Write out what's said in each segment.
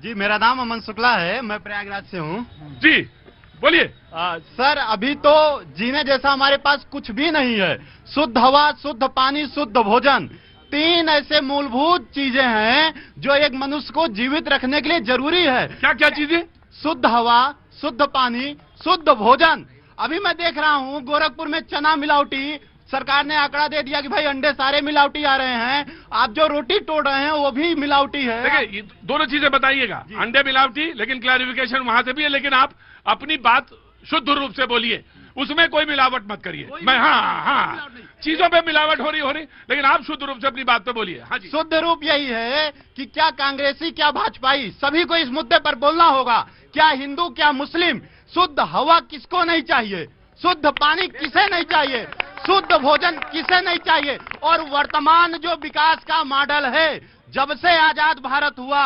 जी, मेरा नाम अमन शुक्ला है, मैं प्रयागराज से हूँ। जी बोलिए। सर, अभी तो जीने जैसा हमारे पास कुछ भी नहीं है। शुद्ध हवा, शुद्ध पानी, शुद्ध भोजन, तीन ऐसे मूलभूत चीजें हैं जो एक मनुष्य को जीवित रखने के लिए जरूरी है। क्या क्या चीजें? शुद्ध हवा, शुद्ध पानी, शुद्ध भोजन। अभी मैं देख रहा हूँ गोरखपुर में चना मिलावटी, सरकार ने आंकड़ा दे दिया कि भाई अंडे सारे मिलावटी आ रहे हैं। आप जो रोटी तोड़ रहे हैं वो भी मिलावटी है। देखिए, दोनों चीजें बताइएगा। अंडे मिलावटी, लेकिन क्लैरिफिकेशन वहां से भी है, लेकिन आप अपनी बात शुद्ध रूप से बोलिए, उसमें कोई मिलावट मत करिए। मैं हाँ, चीजों पे मिलावट हो रही, लेकिन आप शुद्ध रूप से अपनी बात पे बोलिए। हाँ जी। शुद्ध रूप यही है कि क्या कांग्रेसी क्या भाजपाई, सभी को इस मुद्दे पर बोलना होगा। क्या हिंदू क्या मुस्लिम, शुद्ध हवा किसको नहीं चाहिए, शुद्ध पानी किसे नहीं चाहिए, शुद्ध भोजन किसे नहीं चाहिए। और वर्तमान जो विकास का मॉडल है, जब से आजाद भारत हुआ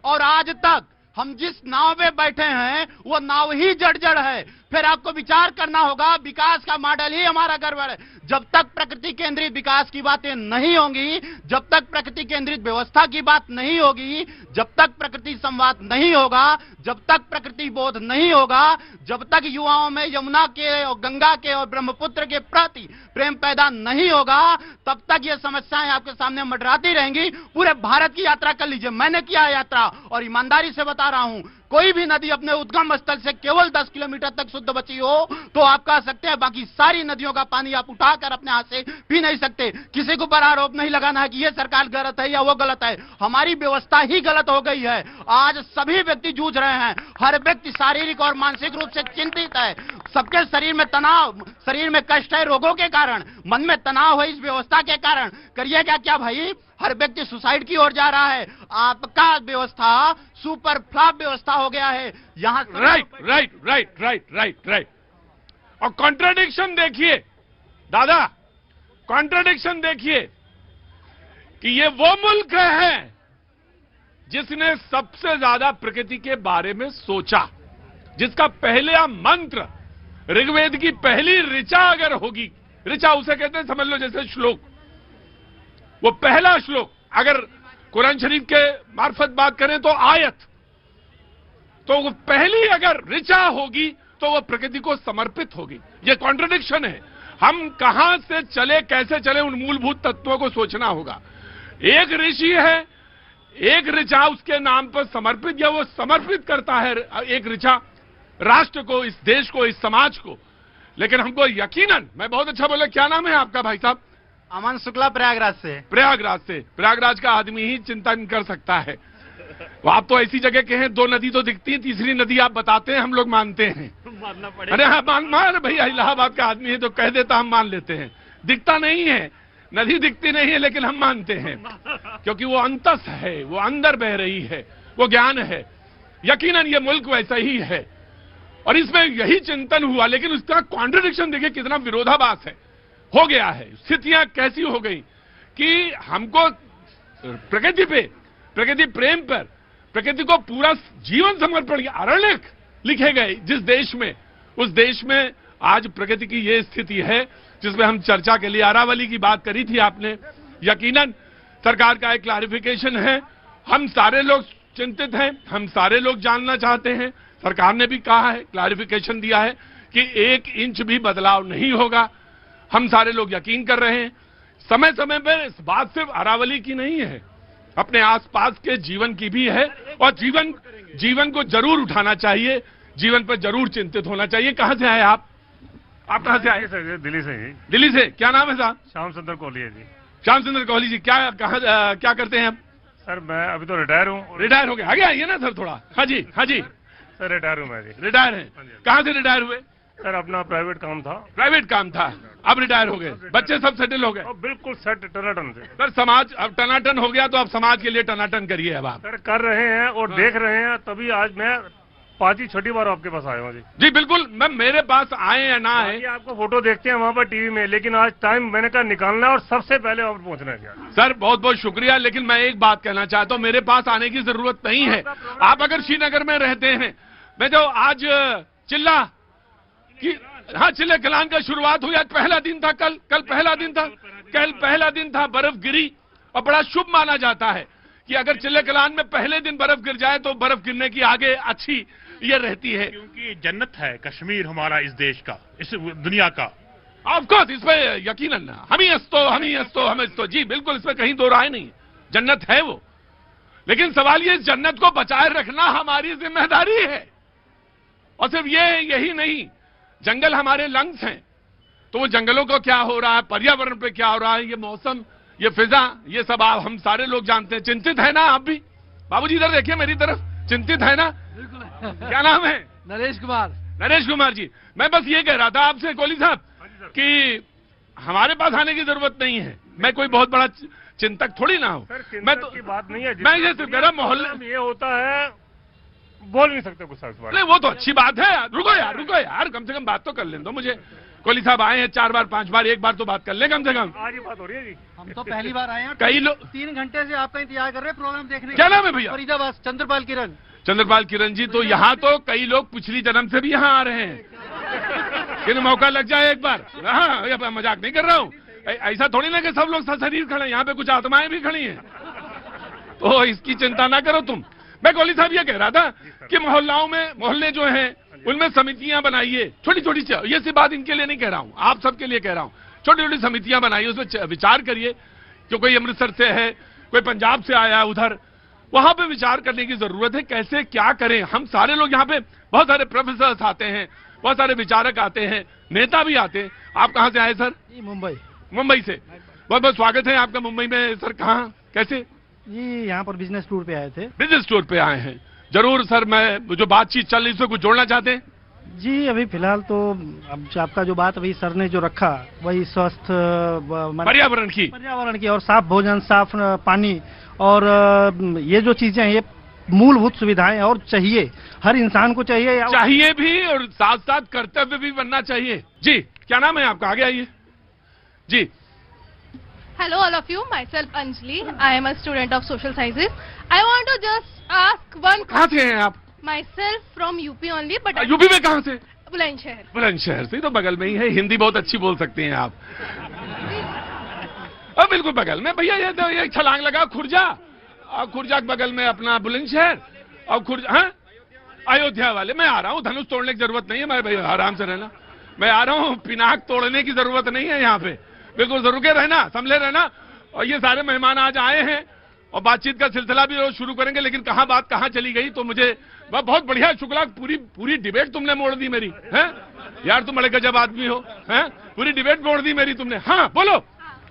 और आज तक हम जिस नाव में बैठे हैं वो नाव ही जड़ है। फिर आपको विचार करना होगा, विकास का मॉडल ही हमारा गड़बड़ है। जब तक प्रकृति केंद्रित विकास की बातें नहीं होंगी, जब तक प्रकृति केंद्रित व्यवस्था की बात नहीं होगी, जब तक प्रकृति संवाद नहीं होगा, जब तक प्रकृति बोध नहीं होगा, जब तक युवाओं में यमुना के और गंगा के और ब्रह्मपुत्र के प्रति प्रेम पैदा नहीं होगा, तब तक ये समस्याएं आपके सामने मंडराती रहेंगी। पूरे भारत की यात्रा कर लीजिए, मैंने किया है यात्रा और ईमानदारी से बता रहा हूं, कोई भी नदी अपने उद्गम स्थल से केवल 10 किलोमीटर तक शुद्ध बची हो तो आप कह सकते हैं, बाकी सारी नदियों का पानी आप उठाकर अपने हाथ से पी नहीं सकते। किसी को पर आरोप नहीं लगाना है कि ये सरकार गलत है या वो गलत है, हमारी व्यवस्था ही गलत हो गई है। आज सभी व्यक्ति जूझ रहे हैं, हर व्यक्ति शारीरिक और मानसिक रूप से चिंतित है, सबके शरीर में तनाव, शरीर में कष्ट है रोगों के कारण, मन में तनाव है इस व्यवस्था के कारण। करिएगा क्या भाई, हर व्यक्ति सुसाइड की ओर जा रहा है। आपका व्यवस्था सुपर फ्लॉप व्यवस्था हो गया है यहाँ। राइट। और कॉन्ट्रडिक्शन देखिए दादा, कॉन्ट्रडिक्शन देखिए कि ये वो मुल्क है जिसने सबसे ज्यादा प्रकृति के बारे में सोचा, जिसका पहला मंत्र ऋग्वेद की पहली ऋचा अगर होगी, ऋचा उसे कहते हैं, समझ लो जैसे श्लोक, वो पहला श्लोक अगर कुरान शरीफ के मार्फत बात करें तो आयत, तो वो पहली अगर ऋचा होगी तो वो प्रकृति को समर्पित होगी। ये कॉन्ट्रडिक्शन है। हम कहां से चले, कैसे चले, उन मूलभूत तत्वों को सोचना होगा। एक ऋषि है, एक ऋचा उसके नाम पर समर्पित, या वो समर्पित करता है एक ऋचा राष्ट्र को, इस देश को, इस समाज को। लेकिन हमको यकीनन, मैं बहुत अच्छा बोला, क्या नाम है आपका भाई साहब? अमन शुक्ला, प्रयागराज से। प्रयागराज का आदमी ही चिंतन कर सकता है। वो आप तो ऐसी जगह के हैं, दो नदी तो दिखती है, तीसरी नदी आप बताते हैं, हम लोग मानते हैं। मानना पड़ेगा। अरे हाँ, मान भैया, इलाहाबाद का आदमी है तो कह देता, हम मान लेते हैं। दिखता नहीं है, नदी दिखती नहीं है, लेकिन हम मानते हैं क्योंकि वो अंतस है, वो अंदर बह रही है, वो ज्ञान है। यकीनन ये मुल्क वैसा ही है और इसमें यही चिंतन हुआ, लेकिन उसका कॉन्ट्रडिक्शन देखिए, कितना विरोधाभास है, हो गया है। स्थितियां कैसी हो गई कि हमको प्रकृति पे, प्रकृति प्रेम पर, प्रकृति को पूरा जीवन समर्पण किया, अरण्यक लिखे गए जिस देश में, उस देश में आज प्रकृति की ये स्थिति है जिसमें हम चर्चा के लिए अरावली की बात करी थी आपने। यकीनन सरकार का एक क्लैरिफिकेशन है, हम सारे लोग चिंतित हैं, हम सारे लोग जानना चाहते हैं। सरकार ने भी कहा है, क्लैरिफिकेशन दिया है कि 1 इंच भी बदलाव नहीं होगा। हम सारे लोग यकीन कर रहे हैं। समय समय पर इस बात सिर्फ अरावली की नहीं है, अपने आसपास के जीवन की भी है, और जीवन को जरूर उठाना चाहिए, जीवन पर जरूर चिंतित होना चाहिए। कहां से आए आप कहां से आए? दिल्ली से ही। दिल्ली से। क्या नाम है साहब? श्याम सुंदर कोहली है जी। श्याम सुंदर कोहली जी, क्या करते हैं आप? सर मैं अभी तो रिटायर हूँ। रिटायर हो गए? आगे आइए ना सर थोड़ा। हाँ जी सर रिटायर हूँ मैं जी। रिटायर हैं? कहाँ से रिटायर हुए? सर अपना प्राइवेट काम था। अब रिटायर हो गए, बच्चे सब सेटल हो गए? बिल्कुल सेट, टनाटन से। सर समाज अब टनाटन हो गया, तो अब समाज के लिए टनाटन करिए अब आप। सर कर रहे हैं और देख रहे हैं, तभी आज मैं 5वीं छठी बार आपके पास आया हूँ जी। जी बिल्कुल, मैं मेरे पास आए या ना आए, आपको फोटो देखते हैं वहाँ पर टीवी में, लेकिन आज टाइम मैंने कहा निकालना है और सबसे पहले आप पहुँचना है। सर बहुत बहुत शुक्रिया, लेकिन मैं एक बात कहना चाहता हूँ, मेरे पास आने की जरूरत नहीं है। आप अगर श्रीनगर में रहते हैं, मैं जो आज चिल्ला की, हाँ चिल्ले कलान का शुरुआत हुई, आज पहला दिन था, कल पहला दिन था, बर्फ गिरी और बड़ा शुभ माना जाता है कि अगर चिल्ले कलान में पहले दिन बर्फ गिर जाए तो बर्फ गिरने की आगे अच्छी ये रहती है। क्योंकि जन्नत है कश्मीर हमारा, इस देश का, इस दुनिया का। ऑफकोर्स इस पे यकीनन हम ही हस्तो जी बिल्कुल, इसमें कहीं दो राय नहीं, जन्नत है वो। लेकिन सवाल ये, जन्नत को बचाए रखना हमारी जिम्मेदारी है। और सिर्फ यही नहीं, जंगल हमारे लंग्स हैं, तो वो जंगलों को क्या हो रहा है, पर्यावरण पे क्या हो रहा है, ये मौसम, ये फिजा, ये सब आप हम सारे लोग जानते हैं। चिंतित है ना आप भी? बाबूजी इधर देखिए मेरी तरफ, चिंतित है ना? क्या नाम है? नरेश कुमार। नरेश कुमार जी, मैं बस ये कह रहा था आपसे कोहली साहब कि हमारे पास आने की जरूरत नहीं है। मैं कोई बहुत बड़ा चिंतक थोड़ी ना हूं। मैं तो की बात नहीं है, मैं ये सिर्फ कह रहा मोहल्ले ये होता है, बोल नहीं सकते गुस्सा इस बार। नहीं, वो तो अच्छी बात है। रुको यार, कम से कम बात तो कर लें दो मुझे। कोहली साहब आए हैं 4 बार 5 बार, एक बार तो बात कर लें कम से कम। आज ही बात हो रही है जी। हम तो पहली बार आए हैं। कई लोग 3 घंटे से आपका इंतजार कर रहे हैं प्रोग्राम देखने। क्या नाम है भैया? फरीदाबाद, चंद्रपाल किरण। चंद्रपाल किरण जी, तो यहाँ तो कई लोग पिछली जन्म से भी यहाँ आ रहे हैं। कि मौका लग जाए एक बार। हाँ, मजाक नहीं कर रहा हूँ। ऐसा थोड़ी ना कि सब लोग शरीर खड़े हैं, यहाँ पे कुछ आत्माएं भी खड़ी हैं, तो इसकी चिंता ना करो तुम। मैं कोहली साहब ये कह रहा था कि मोहल्लाओं में, मोहल्ले जो हैं उनमें समितियां बनाइए, छोटी छोटी। ये सी बात इनके लिए नहीं कह रहा हूं, आप सबके लिए कह रहा हूं। छोटी छोटी समितियां बनाइए, उसमें विचार करिए। जो कोई अमृतसर से है, कोई पंजाब से आया उधर, वहां पे विचार करने की जरूरत है, कैसे क्या करें। हम सारे लोग यहाँ पे, बहुत सारे प्रोफेसर आते हैं, बहुत सारे विचारक आते हैं, नेता भी आते हैं। आप कहाँ से आए सर? मुंबई से। बहुत बहुत स्वागत है आपका मुंबई में। सर कहाँ, कैसे? जी यहाँ पर बिजनेस टूर पे आए थे। बिजनेस टूर पे आए हैं, जरूर सर। मैं जो बातचीत चल रही है उसमें कुछ जोड़ना चाहते हैं? जी अभी फिलहाल तो अब आपका जो बात अभी सर ने जो रखा, वही स्वस्थ पर्यावरण की और साफ भोजन, साफ पानी, और ये जो चीजें हैं, ये मूलभूत सुविधाएं और चाहिए, हर इंसान को चाहिए भी, और साथ साथ कर्तव्य भी बनना चाहिए। जी क्या नाम है आपका? आगे आइए जी। Hello all of you, myself Anjali. I am a student of social sciences. I want to just ask one. कहाँ से हैं आप? Myself from UP only, but UP में कहाँ से? बुलंदशहर। बुलंदशहर से, तो बगल में ही है। हिंदी बहुत अच्छी बोल सकती हैं आप। बिल्कुल बगल में भैया। ये तो ये छलांग लगा खुर्जा, और खुर्जा के बगल में अपना बुलंदशहर, और खुर्जा, हाँ अयोध्या वाले। मैं आ रहा हूँ, धनुष तोड़ने की जरूरत नहीं है। मैं भैया आराम से रहना, मैं आ रहा हूँ। पिनाक तोड़ने की जरूरत नहीं है यहाँ पे, बिल्कुल जरूर के रहना, संभले रहना। और ये सारे मेहमान आज आए हैं और बातचीत का सिलसिला भी रोज शुरू करेंगे, लेकिन कहाँ बात कहाँ चली गई, तो मुझे बहुत बढ़िया शुक्ला। पूरी डिबेट तुमने मोड़ दी मेरी, हैं यार? तुम बड़े गजब आदमी हो, हैं? पूरी डिबेट मोड़ दी मेरी तुमने। हाँ बोलो।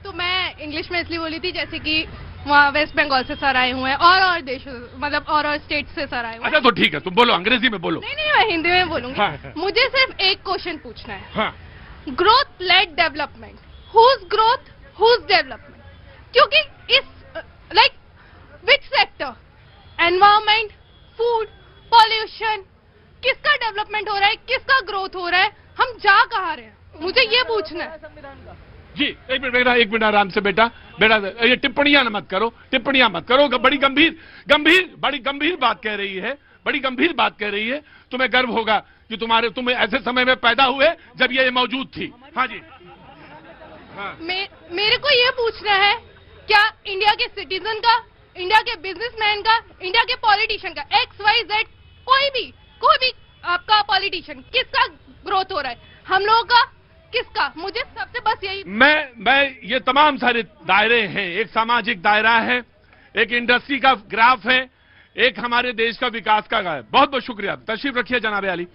तो मैं इंग्लिश में इसलिए बोली थी जैसे कि वहाँ वेस्ट बंगाल से सर आए हुए हैं, और देशों, मतलब और स्टेट से सर आए हुए हैं। अच्छा तो ठीक है, तुम बोलो, अंग्रेजी में बोलो। नहीं, मैं हिंदी में बोलूंगी। हाँ। मुझे सिर्फ एक क्वेश्चन पूछना है। हाँ। Growth led development, whose growth, whose development? क्योंकि इस like which sector, environment, food, pollution, किसका डेवलपमेंट हो रहा है, किसका ग्रोथ हो रहा है, हम जा कहाँ रहे हैं? मुझे ये पूछना है जी। एक मिनट आराम से बेटा, ये टिप्पणियां मत करो। बड़ी गंभीर बात कह रही है, बड़ी गंभीर बात कह रही है। तुम्हें गर्व होगा कि तुम ऐसे समय में पैदा हुए जब ये मौजूद थी। हाँ जी। हाँ। मेरे को ये पूछना है, क्या इंडिया के सिटीजन का, इंडिया के बिजनेसमैन का, इंडिया के पॉलिटिशियन का, XYZ कोई भी आपका पॉलिटिशियन, किसका ग्रोथ हो रहा है? हम लोगों का, किसका? मुझे सबसे बस यही। मैं ये तमाम सारे दायरे हैं, एक सामाजिक दायरा है, एक इंडस्ट्री का ग्राफ है, एक हमारे देश का विकास का है। बहुत बहुत शुक्रिया, तशरीफ रखिए जनाब आली।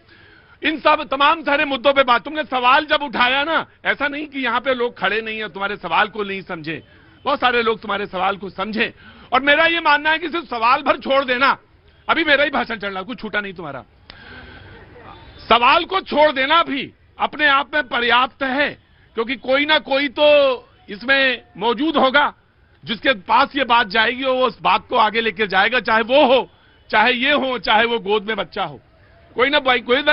इन सब तमाम सारे मुद्दों पे बात, तुमने सवाल जब उठाया ना, ऐसा नहीं कि यहाँ पे लोग खड़े नहीं है तुम्हारे सवाल को नहीं समझे, बहुत सारे लोग तुम्हारे सवाल को समझे। और मेरा ये मानना है कि सिर्फ सवाल भर छोड़ देना, अभी मेरा ही भाषण चल रहा, कुछ छूटा नहीं तुम्हारा, सवाल को छोड़ देना भी अपने आप में पर्याप्त है, क्योंकि कोई ना कोई तो इसमें मौजूद होगा जिसके पास ये बात जाएगी और वो उस बात को आगे लेकर जाएगा, चाहे वो हो, चाहे ये हो, चाहे वो गोद में बच्चा हो। कोई ना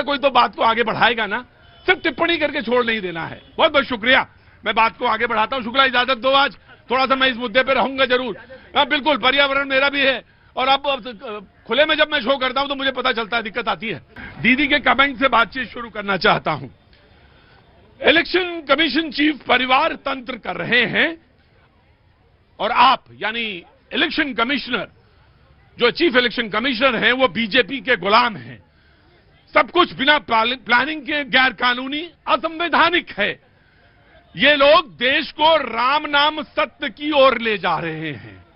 कोई तो बात को आगे बढ़ाएगा ना, सिर्फ टिप्पणी करके छोड़ नहीं देना है। बहुत बहुत शुक्रिया, मैं बात को आगे बढ़ाता हूं। शुक्ला, इजाजत दो, आज थोड़ा सा मैं इस मुद्दे पर रहूंगा जरूर। हाँ बिल्कुल, पर्यावरण मेरा भी है, और अब खुले में जब मैं शो करता हूं तो मुझे पता चलता है, दिक्कत आती है। दीदी के कमेंट से बातचीत शुरू करना चाहता हूं। इलेक्शन कमीशन चीफ परिवार तंत्र कर रहे हैं, और आप यानी इलेक्शन कमिश्नर जो चीफ इलेक्शन कमिश्नर हैं वो बीजेपी के गुलाम हैं। सब कुछ बिना प्लानिंग के गैर कानूनी, असंवैधानिक है। ये लोग देश को राम नाम सत्य की ओर ले जा रहे हैं।